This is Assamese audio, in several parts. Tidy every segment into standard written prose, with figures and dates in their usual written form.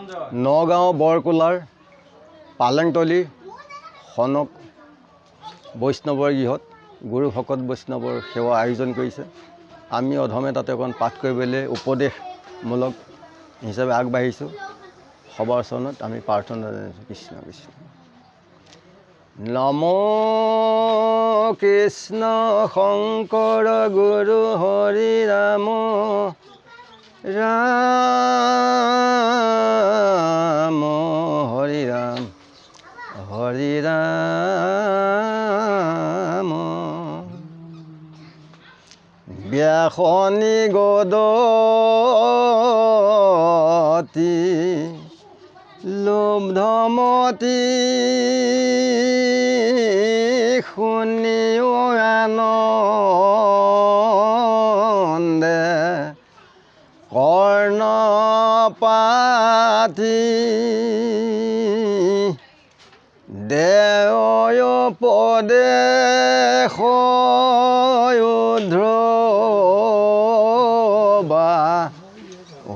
নগাঁও বৰকোলাৰ পালেংতলী সনক বৈষ্ণৱৰ গৃহত গুৰু ভকত বৈষ্ণৱৰ সেৱা আয়োজন কৰিছে। আমি অধমে তাতে অকণ পাঠ কৰিবলৈ উপদেশমূলক হিচাপে আগবাঢ়িছোঁ। সবৰ চৰণত আমি প্ৰাৰ্থনা জনাইছোঁ। কৃষ্ণ কৃষ্ণ। নমো কৃষ্ণ শংকৰ গুৰু হৰি ৰাম ৰাম হৰি ৰাম হৰি ৰাম। ব্যাসনি গদতি লুব্ধমতি শুনিও আনন্দে কৰ্ণপাতি দেওপদেশ উদ্ধ্ৰবা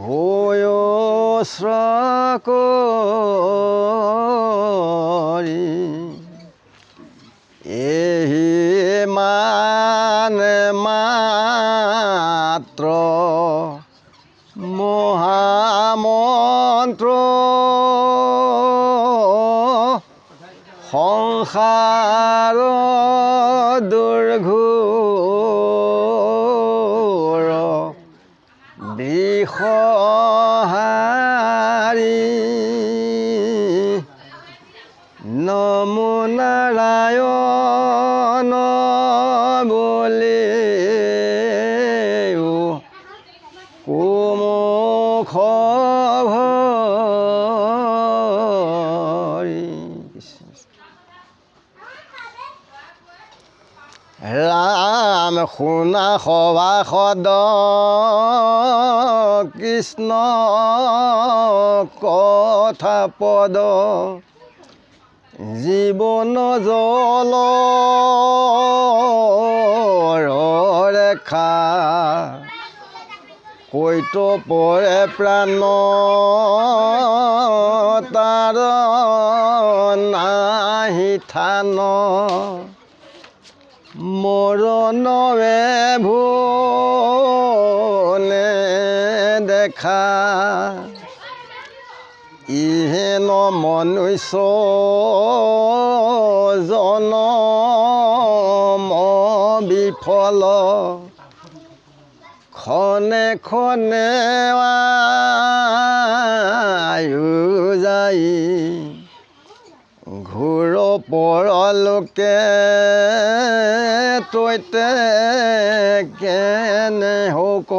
হৈ শ্ৰকৰি এহি মানে মাত্ৰ মহামন্ত্ৰ সংসাৰ দুৰ্ঘোৰ বিষহাৰী নমো নাৰায়ণ বুলি কুমুখ ভৰি। ৰাম শুনা সভাসদ কৃষ্ণ কথা পদ জীৱন জল ৰেখা কৈত পৰে প্ৰাণ তাৰ নাহি থান মৰণে ভুনে দেখা ইহেন মনুষ্য জনম বিফল খনে খনে আয়ু যাই ঘূৰ পৰলোকে তৈতে কেনে হক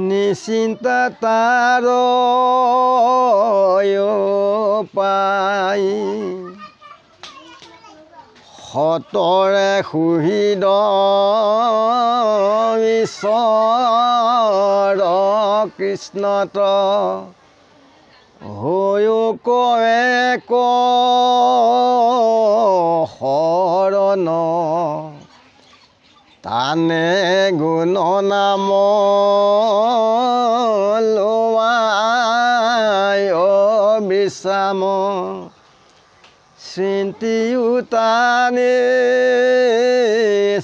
নিশ্চিন্তা তাৰ পাই সতৰে সুহৃদ ঈশ্বৰ কৃষ্ণত হৈও কয়ে শৰণ তানে গুণ নাম লোৱাই বিশ্ৰাম চিন্তিও তানে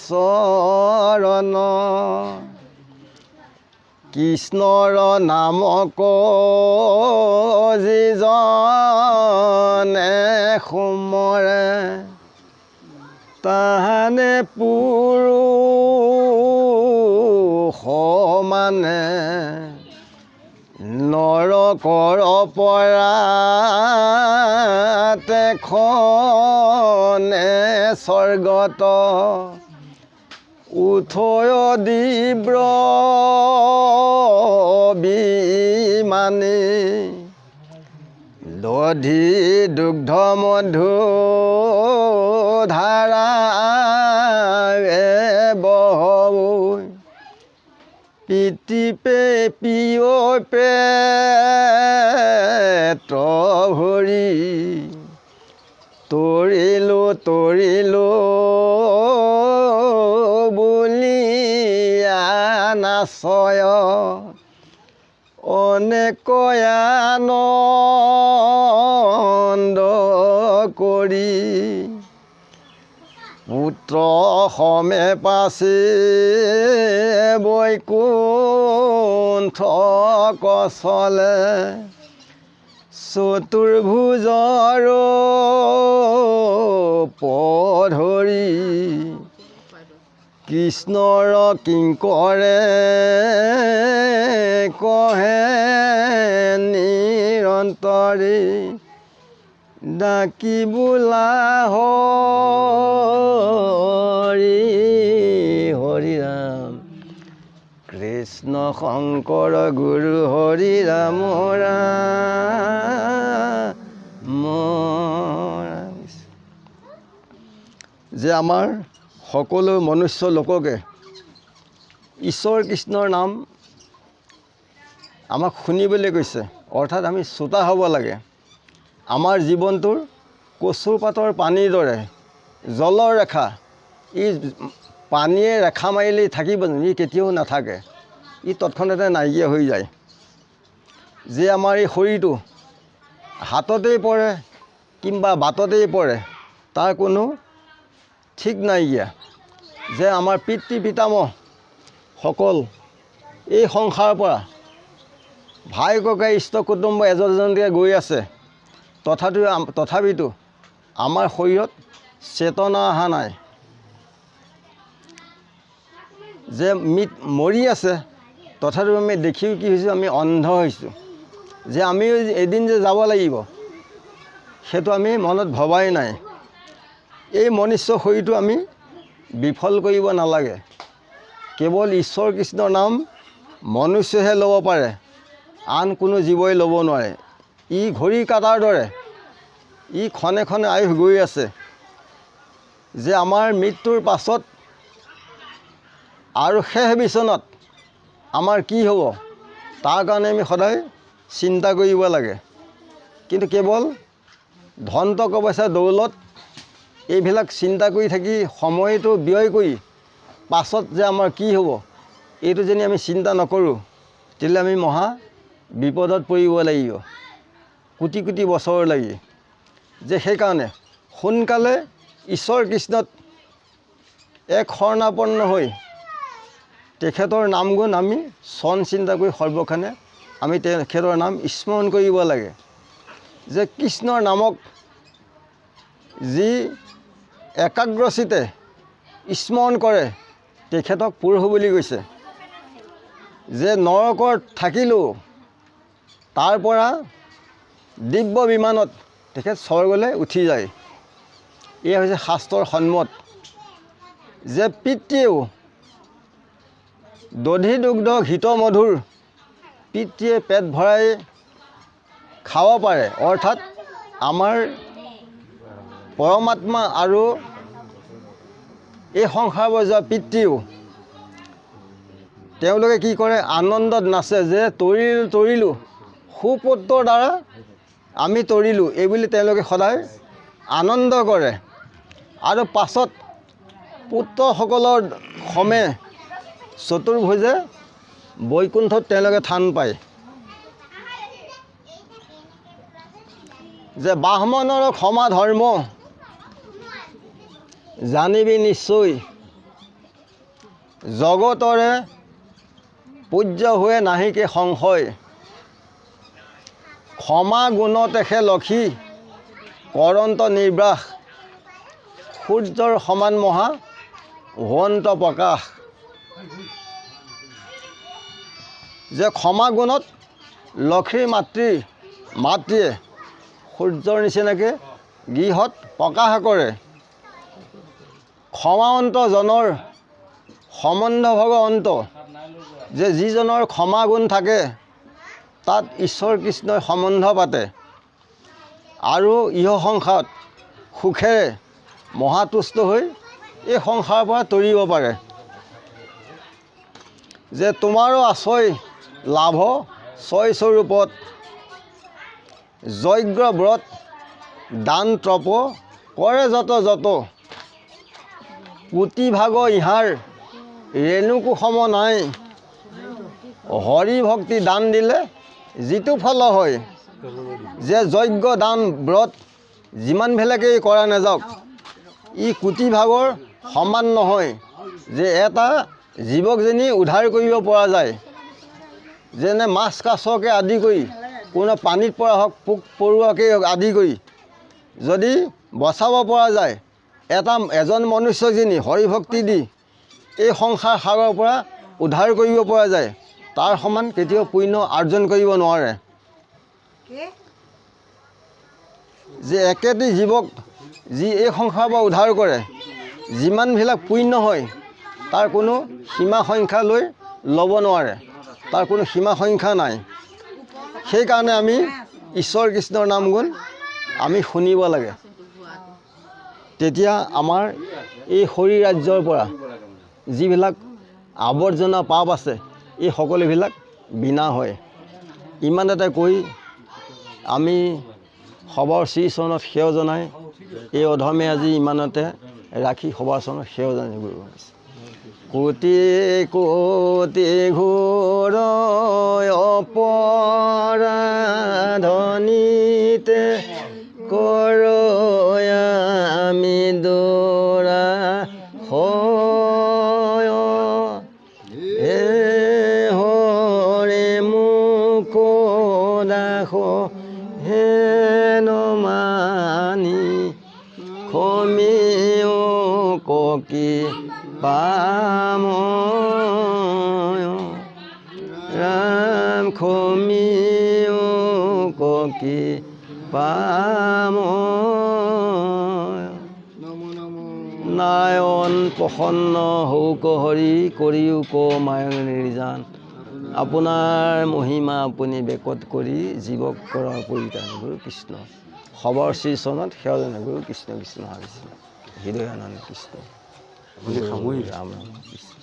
শৰণ কৃষ্ণৰ নামক যিজনে সুমৰে তাহানে পুৰুষ মানে নৰকৰ পৰা তেখনে স্বৰ্গত উঠয় দিব্ৰ বিমানে দধি দুগ্ধ মধু ধাৰা বহৌ পিতিপে পিয় পেট ভৰি তৰিলো বুলি নাচয় অনেক আনন্দ কৰি পুত্ৰ সমে পাছে বৈকুণ্ঠ কচলে চতুৰ্ভুজৰ পধৰি কৃষ্ণৰ কিংকৰে কহে নিৰন্তৰে ডাকি বোলা হৰি হৰি ৰাম কৃষ্ণ শংকৰ গুৰু হৰি ৰাম ৰাম ৰাম। যে আমাৰ সকলো মনুষ্য লোককে ঈশ্বৰ কৃষ্ণৰ নাম আমাক শুনিবলৈ কৈছে, অৰ্থাৎ আমি শ্ৰোতা হ'ব লাগে। আমাৰ জীৱনটোৰ কচু পাতৰ পানীৰ দৰে জলৰ ৰেখা, ই পানীয়ে ৰেখা মাৰিলেই থাকিব জানো? ই কেতিয়াও নাথাকে, ই তৎক্ষণাতে নাইকিয়া হৈ যায়। যে আমাৰ এই শৰীৰটো হাততেই পৰে কিংবা বাটতেই পৰে তাৰ কোনো ঠিক নাইকিয়া। যে আমাৰ পিতৃ পিতামহসকল এই সংসাৰৰ পৰা ভাই ককাই ইষ্ট কুটুম্ব এজন এজনকৈ গৈ আছে, তথাপিতো আমাৰ শৰীৰত চেতনা অহা নাই। যে মৰি আছে, তথাপিও আমি দেখিও কি হৈছোঁ, আমি অন্ধ হৈছোঁ। যে আমিও এদিন যে যাব লাগিব সেইটো আমি মনত ভবাই নাই। এই মনুষ্য শৰীৰটো আমি বিফল কৰিব নালাগে। কেৱল ঈশ্বৰ কৃষ্ণৰ নাম মনুষ্যহে ল'ব পাৰে, আন কোনো জীৱই ল'ব নোৱাৰে। ই ঘড়ী কাটাৰ দৰে ই ক্ষণে ক্ষণে আয়ুস গৈ আছে। যে আমাৰ মৃত্যুৰ পাছত আৰু শেষ বিচনাত আমাৰ কি হ'ব তাৰ কাৰণে আমি সদায় চিন্তা কৰিব লাগে। কিন্তু কেৱল ধন টকা পইচা দৌলত এইবিলাক চিন্তা কৰি থাকি সময়টো ব্যয় কৰি পাছত যে আমাৰ কি হ'ব এইটো যদি আমি চিন্তা নকৰোঁ, তেতিয়াহ'লে আমি মহা বিপদত পৰিব লাগিব কোটি কোটি বছৰ লাগি। যে সেইকাৰণে সোনকালে ঈশ্বৰ কৃষ্ণত এক শৰণাপন্ন হৈ তেখেতৰ নাম গুণ আমি চন চিন্তা কৰি সৰ্বক্ষণে আমি তেখেতৰ নাম স্মৰণ কৰিব লাগে। যে কৃষ্ণৰ নামক যি একাগ্ৰচিতে স্মৰণ কৰে তেখেতক পুৰুষ বুলি কৈছে। যে নৰকত থাকিলেও তাৰ পৰা দিব্য বিমানত তেখেত স্বৰ্গলৈ উঠি যায়। এয়া হৈছে শাস্ত্ৰৰ সন্মত। যে পিতৃয়েও দধি দুগ্ধ ঘৃত মধুৰ পিতৃয়ে পেট ভৰাই খাব পাৰে, অৰ্থাৎ আমাৰ পৰমাত্মা আৰু এই সংসাৰৰ যোৱা পিতৃও তেওঁলোকে কি কৰে, আনন্দত নাচে। যে তৰিলোঁ সুপুত্ৰৰ দ্বাৰা আমি তৰিলোঁ, এইবুলি তেওঁলোকে সদায় আনন্দ কৰে। আৰু পাছত পুত্ৰসকলৰ সমে চতুৰ্ভুজে বৈকুণ্ঠত তেওঁলোকে থান পায়। যে ব্ৰাহ্মণৰ ক্ষমা ধৰ্ম জানিবি নিশ্চয়, জগতৰে পূজ্য হোৱে নাহিকে সংশয়। ক্ষমা গুণতেহে লক্ষী কৰন্ত নিৰ্বাস, সূৰ্যৰ সমান মহা হোৱন্ত প্ৰকাশ। যে ক্ষমা গুণত লক্ষীৰ মাতৃয়ে সূৰ্যৰ নিচিনাকৈ গৃহত প্ৰকাশ কৰে। ক্ষমাৱন্ত জনৰ সম্বন্ধ ভগৱন্ত। যে যিজনৰ ক্ষমা গুণ থাকে তাত ঈশ্বৰ কৃষ্ণই সম্বন্ধ পাতে আৰু ইহ সংসাৰত সুখেৰে মহাতুষ্ট হৈ এই সংসাৰৰ পৰা তৰিব পাৰে। যে তোমাৰো আশ্ৰয় লাভ ছয় স্বৰূপত, যজ্ঞ ব্ৰত দান তপ কৰে যত যত, কোটি ভাগ ইহাৰ ৰেণুকু সম নাই, হৰি ভক্তি দান দিলে যিটো ফল হয় যে যজ্ঞ দান ব্ৰত যিমানবিলাকেই কৰা নাযাওক ই কোটি ভাগৰ সমান নহয় যে এটা জীৱক যেনি উদ্ধাৰ কৰিব পৰা যায় যেনে মাছ কাছকে আদি কৰি কোনো পানীত পৰা হওক পোক পৰুৱাকে আদি কৰি যদি বচাব পৰা যায় এজন মনুষ্যক যেনি হৰিভক্তি দি এই সংসাৰ সাগৰৰ পৰা উদ্ধাৰ কৰিব পৰা যায় তাৰ সমান কেতিয়াও পুণ্য আৰ্জন কৰিব নোৱাৰে যে একেটি জীৱক যি এই সংসাৰৰ পৰা উদ্ধাৰ কৰে যিমানবিলাক পুণ্য হয় তাৰ কোনো সীমা সংখ্যা লৈ ল'ব নোৱাৰে তাৰ কোনো সীমা সংখ্যা নাই সেইকাৰণে আমি ঈশ্বৰ কৃষ্ণৰ নাম গুণ আমি শুনিব লাগে তেতিয়া আমাৰ এই শৰীৰ ৰাজ্যৰ পৰা যিবিলাক আৱৰ্জনা পাপ আছে এই সকলোবিলাক বিনা হয় ইমানতে কৈ আমি সবৰ শ্ৰীচৰণত সেৱা জনাই এই অধমে আজি ইমানতে ৰাখি সবৰ চৰণত সেৱা জনাই কোটি কোটি ঘোৰ অপৰাধনীতে কৰয়া আমি দৌৰা হয় হে হৰে মোক ৰাখ হেন মানি খমিও ককি পাম ৰাম খমিও ককি পাম নাৰায়ণ প্ৰসন্ন হৌক হৰি কৰিও ক মায়ং নিৰ্জান আপোনাৰ মহিমা আপুনি বেকত কৰি জীৱক কৰাৰ পৰিত্ৰাণ গুৰু কৃষ্ণ সবৰ শ্ৰীচৰণত সেৱা জনাই গুৰু কৃষ্ণ কৃষ্ণ হৰিকৃষ্ণ হৃদয়ানন্দ কৃষ্ণ ৰাম ৰাম কৃষ্ণ